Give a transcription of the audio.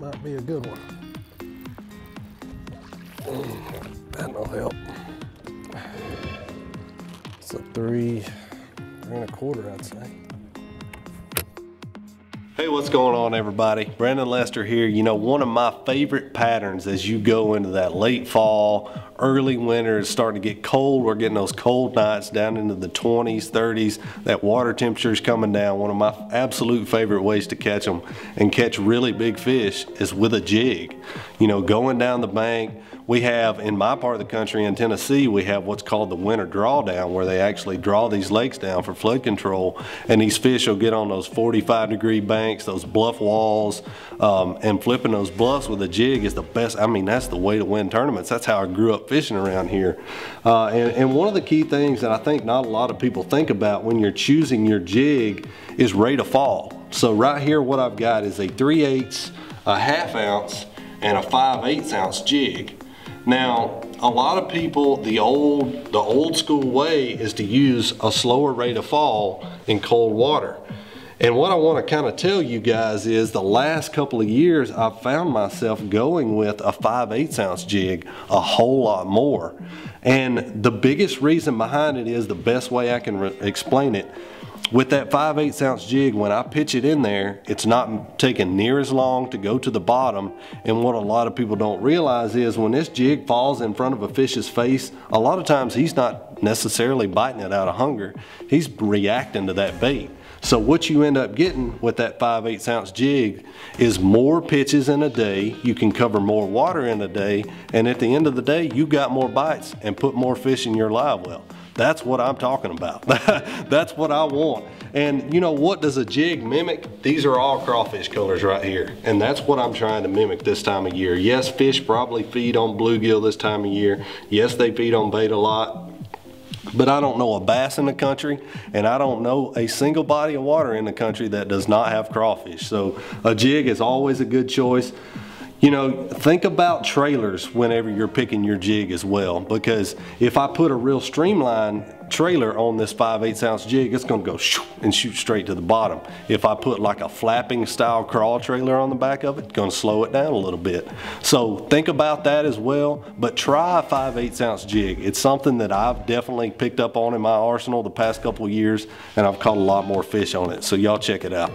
might be a good one. That'll help. It's a 3.25, I'd say. Hey, what's going on, everybody? Brandon Lester here. You know, one of my favorite patterns as you go into that late fall, early winter, it's starting to get cold. We're getting those cold nights down into the 20s, 30s. That water temperature is coming down. One of my absolute favorite ways to catch them and catch really big fish is with a jig. You know, going down the bank. We have, in my part of the country in Tennessee, we have what's called the winter drawdown, where they actually draw these lakes down for flood control, and these fish will get on those 45-degree banks, those bluff walls, and flipping those bluffs with a jig is the best. I mean, that's the way to win tournaments. That's how I grew up fishing around here. And one of the key things that I think not a lot of people think about when you're choosing your jig is rate of fall. So right here, what I've got is a 3/8, a 1/2 ounce, and a 5/8 ounce jig. Now, a lot of people, the old school way is to use a slower rate of fall in cold water. And what I want to kind of tell you guys is the last couple of years I've found myself going with a 5/8 ounce jig a whole lot more. And the biggest reason behind it is, the best way I can explain it, with that 5/8 ounce jig, when I pitch it in there, it's not taking near as long to go to the bottom. And what a lot of people don't realize is when this jig falls in front of a fish's face, a lot of times he's not necessarily biting it out of hunger. He's reacting to that bait. So what you end up getting with that 5/8 ounce jig is more pitches in a day. You can cover more water in a day. And at the end of the day, you got more bites and put more fish in your live well. That's what I'm talking about. That's what I want. And you know, what does a jig mimic? These are all crawfish colors right here. And that's what I'm trying to mimic this time of year. Yes, fish probably feed on bluegill this time of year. Yes, they feed on bait a lot. But I don't know a bass in the country, and I don't know a single body of water in the country that does not have crawfish. So a jig is always a good choice. You know, think about trailers whenever you're picking your jig as well, because if I put a real streamlined trailer on this 5/8 ounce jig, it's gonna go shoo and shoot straight to the bottom. If I put like a flapping style crawl trailer on the back of it, it's gonna slow it down a little bit. So think about that as well, but try a 5/8 ounce jig. It's something that I've definitely picked up on in my arsenal the past couple of years, and I've caught a lot more fish on it. So y'all check it out.